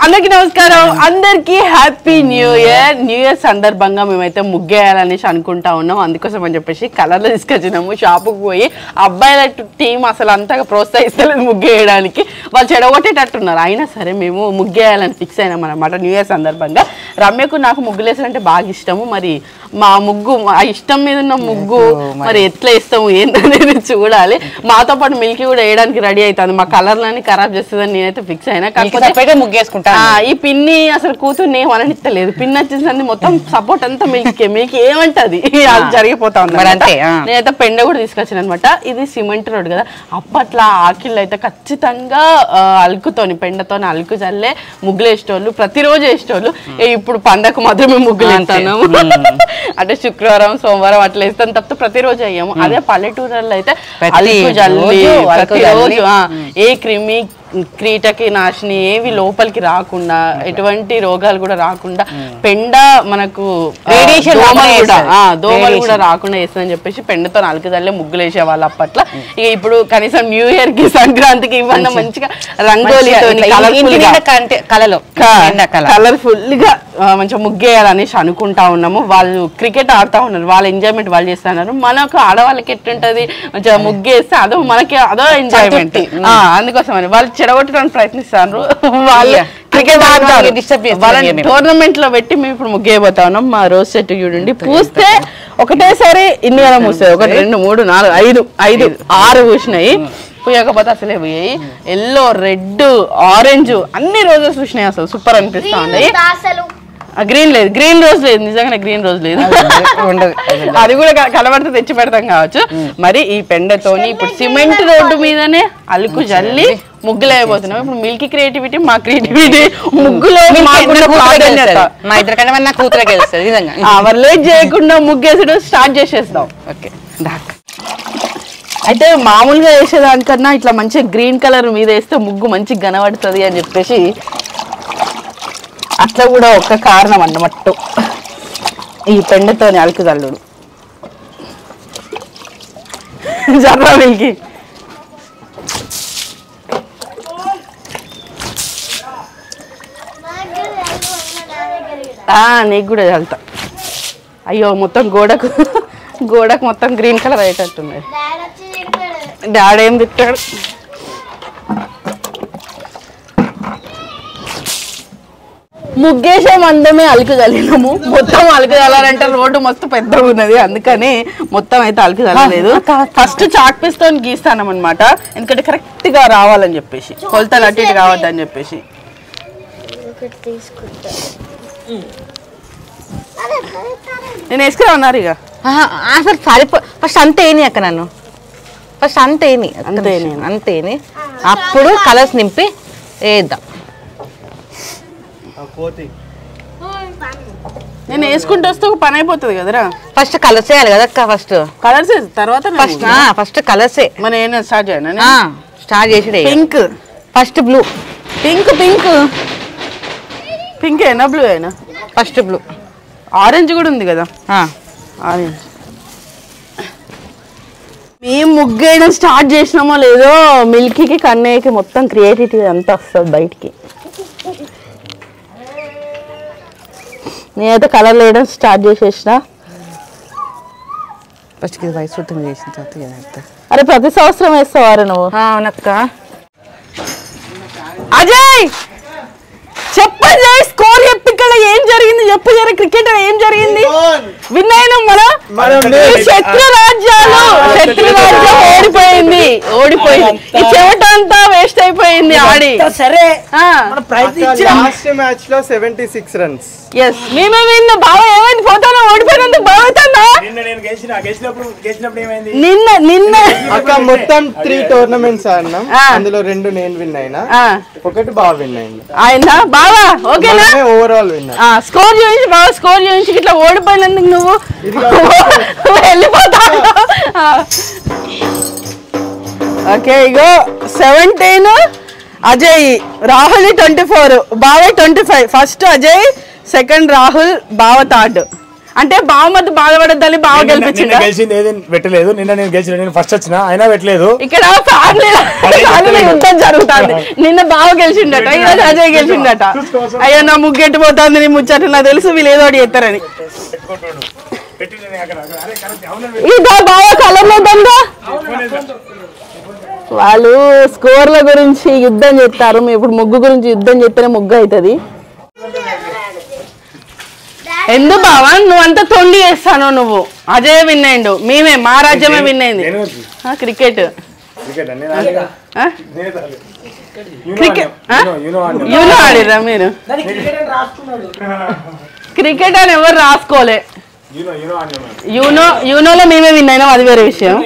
అందరికీ నమస్కారం, అందరికీ happy new year. New year సందర్భంగా మేమైతే ముగ్గేయాలనేసి అనుకుంటా ఉన్నాం. అందుకోసం అని చెప్పేసి కలర్లు తీసుకొచ్చినాము. షాపుకి పోయి అబ్బాయిల టీం అసలు అంతగా ప్రోత్సహిస్తలేదు ముగ్గేయడానికి, వాళ్ళు చెడగొట్టేటట్టున్నారు. అయినా సరే మేము ముగ్గేయాలని ఫిక్స్ అయినాం అన్నమాట. న్యూ ఇయర్ సందర్భంగా రమ్యకు నాకు ముగ్గులేసాలంటే బాగా ఇష్టము. మరి మా ముగ్గు ఆ ఇష్టం మీద ఉన్న ముగ్గు మరి ఎట్లా ఇస్తాము ఏంటనేది చూడాలి. మాతో పాటు మిల్కీ కూడా వేయడానికి రెడీ అవుతుంది. మా కలర్లని ఖరాబ్ చేస్తుందని నేనైతే ఫిక్స్ అయినా. కాకపోతే ముగ్గేసుకుంటా ఈ పిన్ని అసలు కూతుర్ని ఏమననిస్తలేదు. పిన్ని వచ్చింది మొత్తం సపోర్ట్ అంతా మిల్కీ. మిల్కీ ఏమంటది అది జరిగిపోతా ఉంది. నేనైతే పెండ కూడా తీసుకొచ్చాను అనమాట. ఇది సిమెంట్ రోడ్ కదా, అప్పట్లో ఆకిళ్ళు అయితే ఖచ్చితంగా అలుకుతోని పెండతోని అలుకు జల్లే ముగ్గులు వేసేటోళ్ళు, ప్రతిరోజు వేసేటోళ్ళు. ఇప్పుడు పండగకు మాత్రమే ముగ్గులు వేస్తాము. అంటే శుక్రవారం సోమవారం అట్లా వేస్తాం తప్ప ప్రతిరోజు అయ్యాము. అదే పల్లెటూరులో అయితే అలుకు జల్లి ప్రతిరోజు ఏ క్రిమి క్రీటకి నాశిని ఏవి లోపలికి రాకుండా, ఎటువంటి రోగాలు కూడా రాకుండా, పెండ మనకు దోమలు కూడా రాకుండా వేస్తుందని చెప్పేసి పెండతో నలుకు జల్లే ముగ్గులు వేసేవాళ్ళు అప్పట్లో. ఇక ఇప్పుడు కనీసం న్యూ ఇయర్ కి సంక్రాంతికి ఇవన్నీ మంచిగా రంగోలీతో కలర్ఫుల్ గా మంచిగా ముగ్గేయాలనేసి అనుకుంటా ఉన్నాము. వాళ్ళు క్రికెట్ ఆడుతూ ఉన్నారు, వాళ్ళ ఎంజాయ్మెంట్ వాళ్ళు చేస్తున్నారు. మనకు ఆడవాళ్ళకి ఎట్టుంటది మంచిగా ముగ్గేస్తే అదో మనకి అదో ఎంజాయ్మెంట్. అందుకోసం అని వాళ్ళు చెడగొట్టడానికి ప్రయత్నిస్తారు. వాళ్ళు క్రికెట్ ఆడతారు, వాళ్ళని టోర్నమెంట్ లో పెట్టి మేము ఇప్పుడు ముగ్గేయబోతా ఉన్నాం. మా రోజ్ చెట్టు చూడండి పూస్తే ఒకటేసారి ఇన్ని వేల మూస్తాయి. 1 2 3 4 5 6 పూసినాయి. పూయకపోతే అసలే పోయాయి. ఎల్లో, రెడ్, ఆరెంజ్ అన్ని రోజెస్ పూసినాయి. అసలు సూపర్ అనిపిస్తా ఉన్నాయి. గ్రీన్ లేదు, గ్రీన్ రోజ్ లేదు, నిజంగానే గ్రీన్ రోజ్ లేదు. అది కూడా కలబడితే తెచ్చి పెడతాం కావచ్చు. మరి ఈ పెండతోని ఇప్పుడు సిమెంట్ రోడ్డు మీదనే అలుకు జల్లి ముగ్గులు అయిపోతున్నాం. ఇప్పుడు మిల్కీ క్రియేటివిటీ, మా క్రియేటివిటీ ముగ్గులో మరి లేట్ చేయకుండా ముగ్గేసడం స్టార్ట్ చేసేస్తాం. ఓకే, అయితే మామూలుగా వేసేదానికన్నా ఇట్లా మంచిగా గ్రీన్ కలర్ మీద వేస్తే ముగ్గు మంచిగా కనబడుతుంది అని చెప్పేసి అట్లా కూడా ఒక కారణం అన్నమట్టు ఈ పెండతోని అలుకు జల్లుడు. జర్రా మిల్కీ నీకు కూడా చల్లుతా. అయ్యో మొత్తం గోడకు మొత్తం గ్రీన్ కలర్ అయ్యేటట్టున్నాయి. డాడీ ఏం తిట్టాడు. ముగ్గేసే మందమే అలుకు చల్లినాము. మొత్తం అలుకు చల్లాలంటే రోడ్డు మస్తు పెద్దగా ఉన్నది, అందుకని మొత్తం అయితే అలుకు చల్లలేదు. ఫస్ట్ చాక్ పీస్ తో గీస్తానం అనమాట, ఎందుకంటే కరెక్ట్ గా రావాలని చెప్పేసి, కొలతలు అటు ఇటు కావద్దని చెప్పేసి. నేను వేసుకురా ఉన్నారు ఇక అసలు సరిపో. ఫస్ట్ అంతేని అక్క నన్ను ఫస్ట్ అంతేని అప్పుడు కలర్స్ నింపి వేద్దాం. నేను వేసుకుంటూ వస్తే ఒక పని అయిపోతుంది కదరా. ఫస్ట్ కలర్స్ వేయాలి కదా అక్క. ఫస్ట్ కలర్స్ తర్వాత ఫస్ట్ కలర్సే. మరి నేను స్టార్ట్ చేయను. స్టార్ట్ చేసి పింక్, ఫస్ట్ బ్లూ. పింక్ అయినా బ్లూ అయినా? First blue. ఆరెంజ్ కూడా ఉంది కదా. ఆరెంజ్. మేము ముగ్గేయడం స్టార్ట్ చేసినామో లేదో మిల్కీకి కన్నయ్యకి మొత్తం క్రియేటివిటీ అంతా వస్తుంది బయటికి. నేనైతే కలర్లు వేయడం స్టార్ట్ చేసేసిన. ఫస్ట్ వయసు చేసిన తర్వాత అరే ప్రతి సంవత్సరం వేస్తావారు నువ్వు? అవునక్క. అజయ్ చెప్పండి, స్కోర్ చెప్పి ఇక్కడ ఏం జరిగింది చెప్పు. జర క్రికెట్ ఏం జరిగింది? విన్ అయినాం మనం. శత్రు రాజ్యం ఓడిపోయింది. ఈ చెమట అంతా వేస్ట్ అయిపోయింది ఆడి. సరే మ్యాచ్ లో 76 రన్స్. ఎస్ మేమే విన్. బాగా ఏమైంది పోతాను ఓడిపోయినందుకు బాగుంటుందా? నిన్న అక్క మొత్తం 3 టోర్నమెంట్స్ ఆడినాం, అందులో 2 నేను విన్ అయినా, 1 బాగా విన్ అయినా. బావా ఓకేనా? Overall win. స్కోర్ చూపించి బాగా, స్కోర్ చూపించి ఇట్లా ఓడిపోయినందుకు నువ్వు వెళ్ళిపోతావు. ఓకే ఇగో 17 అజయ్, రాహుల్ 24, బావ 25. ఫస్ట్ అజయ్, సెకండ్ రాహుల్, బావ థర్డ్. అంటే బావ మధ్య బాధపడద్దని బావ గెలిపించింది. గెలిచింది ఏది పెట్టలేదు. నిన్న నేను గెలిచిన, నేను ఫస్ట్ వచ్చిన అయినా పెట్టలేదు. ఇక్కడ ఫ్యామిలీ యుద్ధం జరుగుతుంది. నిన్న బావ గెలిచిండట, ఈరోజు అజయ్ గెలిచిండట. అయ్యో నా ముగ్గెట్టు పోతుంది, నీ ముచ్చట నాకు తెలుసు, వీళ్ళు ఏదో ఒకటి చేస్తారని. ఇదా బావ కలర్లేదంగా వాళ్ళు స్కోర్ల గురించి యుద్ధం చేస్తారు. ఇప్పుడు ముగ్గు గురించి యుద్ధం చేస్తేనే ముగ్గు అవుతుంది. ఎందుకు బావా నువ్వంతా తొండి చేస్తాను? నువ్వు అజయ్ విన్ అయిండు, మేమే మా రాజ్యమే విన్ అయింది. క్రికెట్ యూనో ఆడిరా మీరు? క్రికెట్ అని ఎవరు రాసుకోలే. యూనోలో మేమే విన్ అయినాం, అది వేరే విషయం.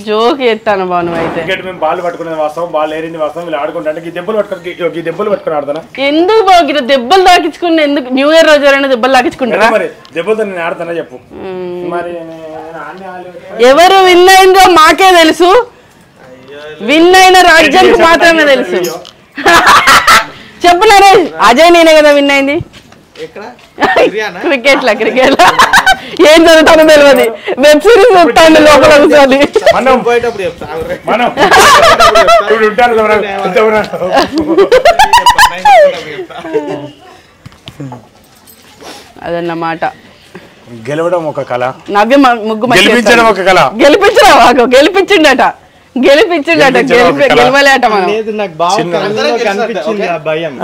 జోక్ చేస్తాను బాను. అయితే బాల్ పట్టుకునేది వాస్తవం, బాల్ ఏరింది వాస్తవం. వీళ్ళు ఆడుకుంటే దెబ్బలు పట్టుకుని ఆడతానా? ఎందుకు బాగు దెబ్బలు తాకించుకుని? ఎందుకు న్యూ ఇయర్ రోజు ఎవరైనా దెబ్బలు తాకించుకుంటారా? మరి దెబ్బలతో నేను ఆడతానా చెప్పు. మరి ఎవరు విన్ అయిందో మాకే తెలుసు, విన్ అయిన రాజ్యానికి మాత్రమే తెలుసు. చెప్పు నరేష్, అజయ్ నేనే కదా విన్ అయింది క్రికెట్ లో. ఏం జరుగుతుందో తెలియదు, వెబ్ సిరీస్ చెప్తాను లోపల కూర్చొని. అదన్నమాట. గెలవడం ఒక కళ, నవ్య ముగ్గు గెలిపించడం ఒక కళ. గెలిపించిండట గెలవలేట. మనం నాకు బాగా కనిపించింది ఆ భయం.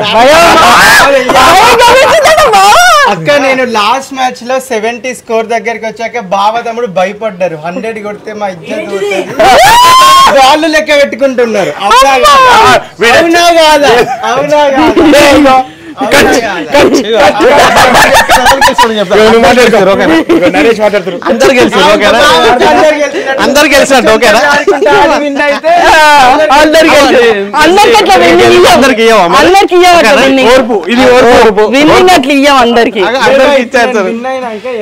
అక్క నేను లాస్ట్ మ్యాచ్ లో 70 స్కోర్ దగ్గరికి వచ్చాక బావ తమ్ముడు భయపడ్డారు. 100 కొడితే మా ఇజ్జత్ పోతుంది, వాళ్ళు లెక్క పెట్టుకుంటున్నారు. అవునా కాదా? అవునా కాదా? అందరు గెలిచినట్టు ఓకేనా?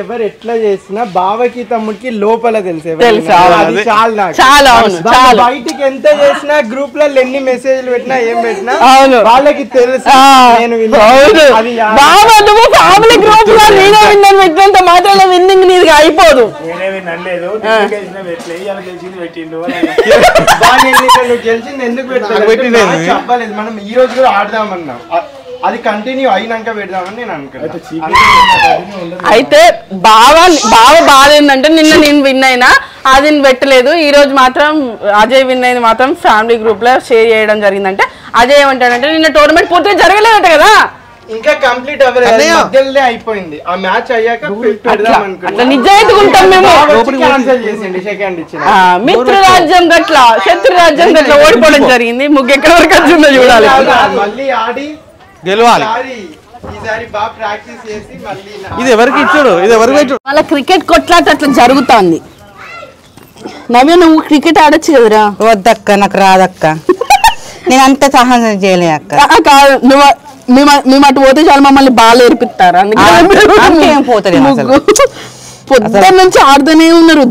ఎవరు ఎట్లా చేసినా బావకి తమ్ముడికి లోపల తెలుసు. బయటికి ఎంత చేసినా గ్రూప్ లలో ఎన్ని మెసేజ్లు పెట్టినా ఏం పెట్టినా వాళ్ళకి తెలుసు. ఫ్యామిలీ గ్రూప్ లో నేనే విన్నాను పెట్టినంత మాత్రం విన్నింగ్ నీది అయిపోదు. గెలిచింది ఎందుకు చెప్పలేదు, మనం ఈ రోజు కూడా ఆడదామన్నాం. అది కంటిన్యూ అయినాక పెడదామని నేను అనుకున్నాను. అయితే బావ బాధ ఏంటంటే నిన్న నేను విన్ అయినా అది పెట్టలేదు. ఈ రోజు మాత్రం అజయ్ విన్ అయింది మాత్రం ఫ్యామిలీ గ్రూప్ లో షేర్ చేయడం జరిగిందంటే అజయ్ ఏమంటాడంటే నిన్న టోర్నమెంట్ పూర్తిగా జరగలేదట కదా, ఇంకా కంప్లీట్ అవ్వలేదు, అయిపోయింది. ఆ మ్యాచ్ అయ్యాక నిజాయితీగా మేము. మిత్రరాజ్యం గట్ల శత్రురాజ్యం గట్ల ఓడిపోవడం జరిగింది. ముగ్గు ఎక్కడి వరకు వచ్చిందో చూడాలి. మళ్ళీ ఆడి గెలవాలి. ఇది ఎవరికి ఇచ్చాడు, ఇది ఎవరికి ఇచ్చాడు? వాళ్ళ క్రికెట్ కొట్లాట అట్లా జరుగుతుంది. నవ్య నువ్వు క్రికెట్ ఆడొచ్చు కదరా? వద్దక్క, నాకు రాదక్క. నేను అంత సాహసం చేయలే అక్క. కాదు, మేము అటు పోతే చాలా మమ్మల్ని బాగా ఏర్పిస్తారు. అందుకే పొద్దున్న నుంచి ఆడుతూనే ఉన్నారు.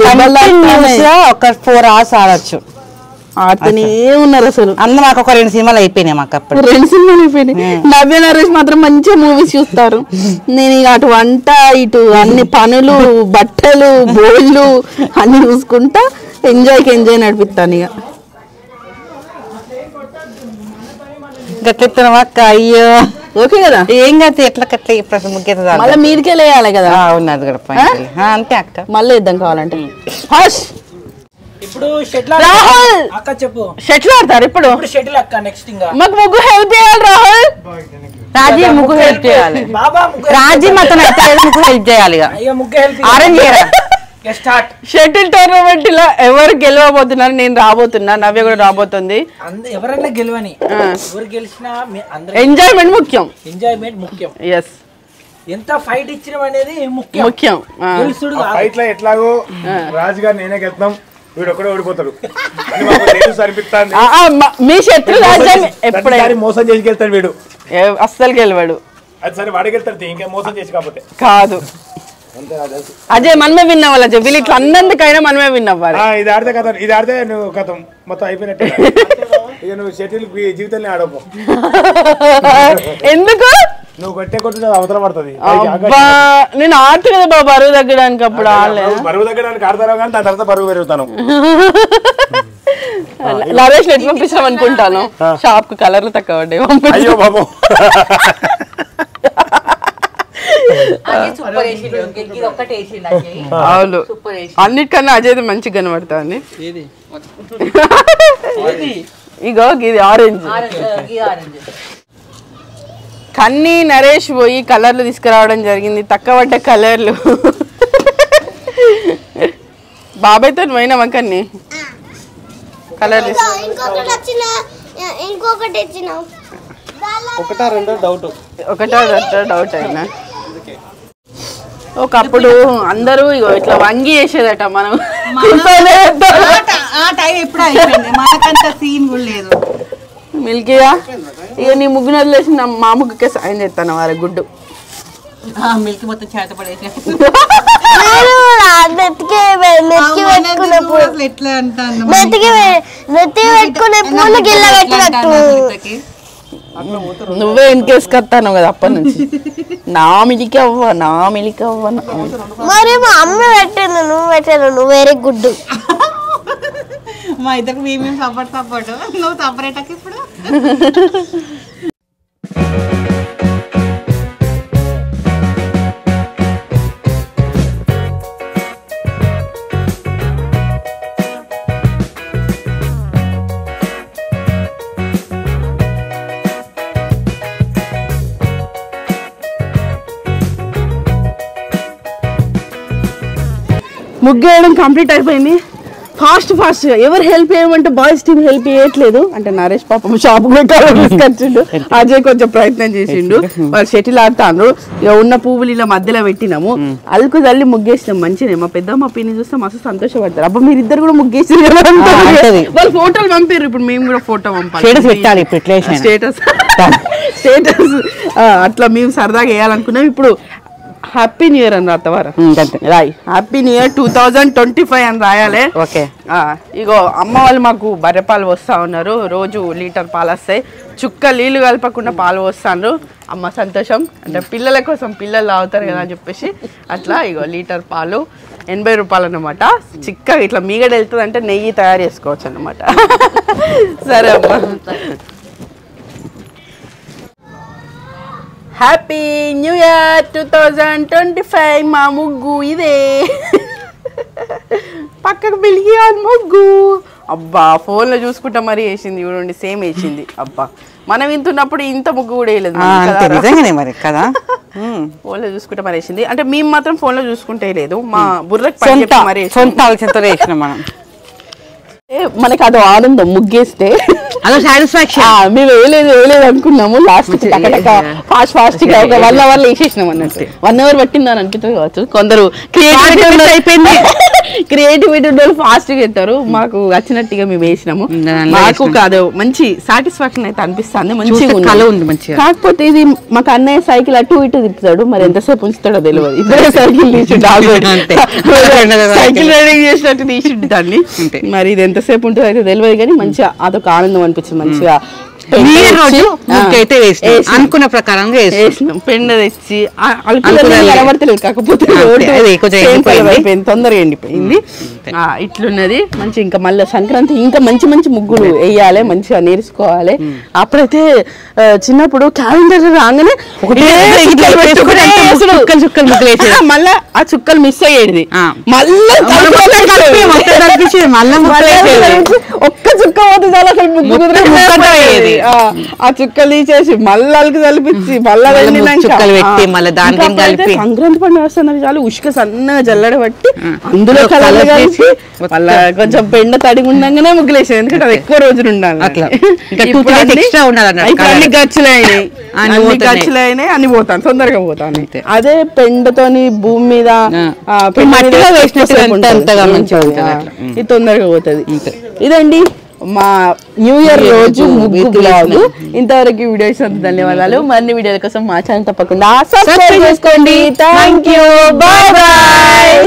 ఒక 4 hours ఆడొచ్చు, ఆడుతూనే ఉన్నారు. అసలు అందరూ మాకు ఒక 2 సినిమాలు అయిపోయినాయి. మాకు అప్పుడు 2 సినిమాలు అయిపోయినాయి. నవ్య నరేష్ మాత్రం మంచిగా మూవీస్ చూస్తారు. నేను ఇక అటు వంట, ఇటు అన్ని పనులు, బట్టలు, బోళ్ళు అన్ని చూసుకుంటా ఎంజాయ్ నడిపిస్తాను. ఇక గట్లెత్తున్నావా అక్క? అయ్యో ఓకే కదా, ఏం కాదు. ఎట్లా కట్ల ఇప్పుడు ముగ్గేత మళ్ళీ మీదికే లేయాలి కదా. ఉన్నది కూడా అంతే అక్క. మళ్ళీ ఇద్దాం కావాలంటే. ఇప్పుడు రాహుల్ అక్క చెప్పు, షటిల్ ఆడతారు ఇప్పుడు? షటిల్ అక్క నెక్స్ట్ ఇంకా మాకు ముగ్గు హెల్ప్ చేయాలి. రాహుల్ రాజీ ముగ్గు హెల్ప్ చేయాలి. బాబా రాజీ మొత్తం ముగ్గు హెల్ప్ చేయాలి. ముగ్గు help orange start. Shuttle tournament లో ఎవరు గెలవబోతున్నారు? నేను రాబోతున్నా, నవ్య కూడా రాబోతుంది. ఎవరైనా గెలవని, ఎవరు గెలిచినా ఎంజాయ్మెంట్ ముఖ్యం. ఎంజాయ్మెంట్ ముఖ్యం. ఎస్, ఎంత ఫైట్ ఇచ్చడం అనేది ముఖ్యం. ఫైట్ లో ఎట్లాగో రాజు గారు నేనే గెలుస్తాం, వీడు ఒక్కడే ఓడిపోతాడు. మీ శత్రు రాజ్యం ఎప్పుడైనా మోసం చేసి గెలుతాడు వీడు, అస్సలు గెలవాడు. అది సరే వాడికి వెళ్తాడు ఇంకా మోసం చేసి కాకపోతే కాదు. అజయ్ మనమే విన్ అవ్వాలి. అజయ్ వీళ్ళు ఇట్లా అన్నందుకైనా మనమే విన్ అవ్వాలి. ఇది ఆడితే కథ, ఇది ఆడితే నువ్వు కథం మొత్తం అయిపోయినట్టు. ఇక నువ్వు షటిల్ జీవితంలో ఆడపో. ఎందుకు నువ్వు కొట్టే కొట్టు అవతల పడుతుంది అబ్బా నేను ఆట కదా బాబు బరువు తగ్గడానికి అప్పుడు ఆడలేదు. బరువు తగ్గడానికి ఆడతాను కానీ దాని తర్వాత బరువు పెరుగుతాను. నరేష్ ఎట్లా పంపించాం అనుకుంటాను షాప్ కు కలర్లు తక్కువ పడ్డాయి. అయ్యో బాబు అవును అన్నిటికన్నా అజయ్ మంచిగా కనబడతాంది. ఇగో ఇది ఆరెంజ్. కన్నీ నరేష్ పోయి కలర్లు తీసుకురావడం జరిగింది, తక్కువ పడ్డ కలర్లు. బాబాయ్తో పోయినామా కన్నీ కలర్ ఒకటా రెండో డౌట్ అయినా. ఒకప్పుడు అందరూ ఇగో ఇట్లా వంగి చేసేదట, మనం మిల్కీగా ఇక నీ ముగ్గు వదిలేసి మా ముగ్గుకే సాయం చేస్తాను వారి గుడ్డు. మిల్క్ మొత్తం చేత పడేసి నువ్వే వెనకేసుకొస్తాను కదా అప్పటి నుంచి. నా మిలికి అవ్వ మరి మా అమ్మ పెట్టాను, నువ్వు పెట్టాను, నువ్వు వేరే గుడ్డు. మా ఇద్దరికి మేము సపోర్ట్ నువ్వు సపరేట్ ఇప్పుడు. ముగ్గు వేయడం కంప్లీట్ అయిపోయింది. ఫాస్ట్గా ఎవరు హెల్ప్ చేయమంటే బాయ్స్ టీమ్ హెల్ప్ చేయట్లేదు. అంటే నరేష్ పాపం షాప్ తీసుకొచ్చిండు, అజయ్ కొంచెం ప్రయత్నం చేసిండు. వాళ్ళు షటిల్ ఆడుతాండ్రు. ఇక ఉన్న పువ్వులు ఇలా మధ్యలో పెట్టినాము, అల్కు తల్లి ముగ్గేసినాం. మంచిగా మా పెద్దమ్మ పిన్ని చూస్తే మస్తు సంతోషపడతారు. అబ్బా మీరిద్దరు కూడా ముగ్గేసి వాళ్ళు ఫోటోలు పంపారు. ఇప్పుడు మేము కూడా ఫోటో పంపాలి, స్టేటస్ అట్లా మేము సరదాగా వేయాలనుకున్నాం. ఇప్పుడు హ్యాపీ న్యూ ఇయర్ అని రాతవారా రాయ్, హ్యాపీ న్యూ ఇయర్ 2025 అని రాయాలి. ఓకే ఇగో అమ్మ వాళ్ళు మాకు బర్రెపాలు వస్తా ఉన్నారు, రోజు లీటర్ పాలు వస్తాయి. చుక్క నీళ్ళు కలపకుండా పాలు పోస్తాను. అమ్మ సంతోషం, అంటే పిల్లల కోసం, పిల్లలు తాగుతారు కదా అని చెప్పేసి అట్లా. ఇగో లీటర్ పాలు 80 రూపాయలు అన్నమాట. చిక్కగా ఇట్లా మీగడ వెళ్తుంది అంటే నెయ్యి తయారు చేసుకోవచ్చు అన్నమాట. సరే అమ్మ, హ్యాపీ న్యూ ఇయర్ 2025. మా ముగ్గు ఇదే, పక్కకు పిలిగి ముగ్గు. అబ్బా ఫోన్లో చూసుకుంటా మరీ వేసింది చూడండి, సేమ్ వేసింది. అబ్బా మనం ఇంతున్నప్పుడు ఇంత ముగ్గు కూడా వేయలేదు మరి కదా. ఫోన్లో చూసుకుంటా మరి వేసింది. అంటే మేము మాత్రం ఫోన్లో చూసుకుంటే లేదు, మా బుర్రకు మరి సొంత ఆలోచనతో వేసినాం మనం. మనకి అదో ఆనందం ముగ్గేస్తే, అదో సాటిస్ఫాక్షన్. మేము వేయలేదు అనుకున్నాము, లాస్ట్ ఫాస్ట్ గా ఒక 1 hour వేసేసినాం అన్నట్టు. 1 hour పట్టిందని అనిపిస్తుంది కావచ్చు. కొందరు క్రియేటివిటీ ఫాస్ట్ గా ఎత్తారు, మాకు వచ్చినట్టుగా మేము వేసినాము. మాకు కాదు మంచి సాటిస్ఫాక్షన్ అయితే అనిపిస్తుంది, మంచిగా ఉంది మంచిగా. కాకపోతే ఇది మాకు అన్నయ్య సైకిల్ అటు ఇటు తిప్పుతాడు, మరి ఎంతసేపు ఉంచుతాడో తెలియదు. ఇద్దరే సైకిల్ తీసిండు, సైకిల్ రైడింగ్ చేసినట్టు తీసిండు దాన్ని. మరి ఇది ఎంతసేపు ఉంటుందో అయితే తెలియదు, కానీ మంచిగా అదొక ఆనందం అనిపించింది. మంచిగా అనుకున్న ప్రకారంగా పెండ తెచ్చి కనబడతలేదు, కాకపోతే తొందరగా ఎండిపోయింది. ఇట్లున్నది మంచి. ఇంకా మళ్ళీ సంక్రాంతి ఇంకా మంచి మంచి ముగ్గులు వేయాలి, మంచిగా నేర్చుకోవాలి. అప్పుడైతే చిన్నప్పుడు క్యాలెండర్ రాగానే చుక్కలు ముగ్గులు వేసేది, మళ్ళీ ఆ చుక్కలు మిస్ అయ్యేది. ఒక్క చుక్క పోతే చాలా అసలు ముగ్గు కుదిరేది. ఆ చుక్కలు తీసేసి మళ్ళీ కలిపించి సంక్రాంతి పండుగ వస్తున్నది చాలు ఉష్క సన్నగా జల్లడ పట్టి అందులో కలర్లు కలిసి మళ్ళా కొంచెం పెండ తడిగి ఉండగానే ముగ్గులేసేది, ఎందుకంటే అది ఎక్కువ రోజులు ఉండాలి. అన్ని గచ్చులైనాయి అన్ని పోతాను, తొందరగా పోతాను. అదే పెండతోని భూమి మీద ఇది తొందరగా పోతుంది. ఇదండి మా న్యూ ఇయర్ రోజు ముగ్గు బ్లాగ్. ఇంతవరకు వీడియోస్ అంత ధన్యవాదాలు. మరిన్ని వీడియోల కోసం మా ఛానల్ తప్పకుండా సబ్స్క్రైబ్ చేసుకోండి. Thank you, bye bye.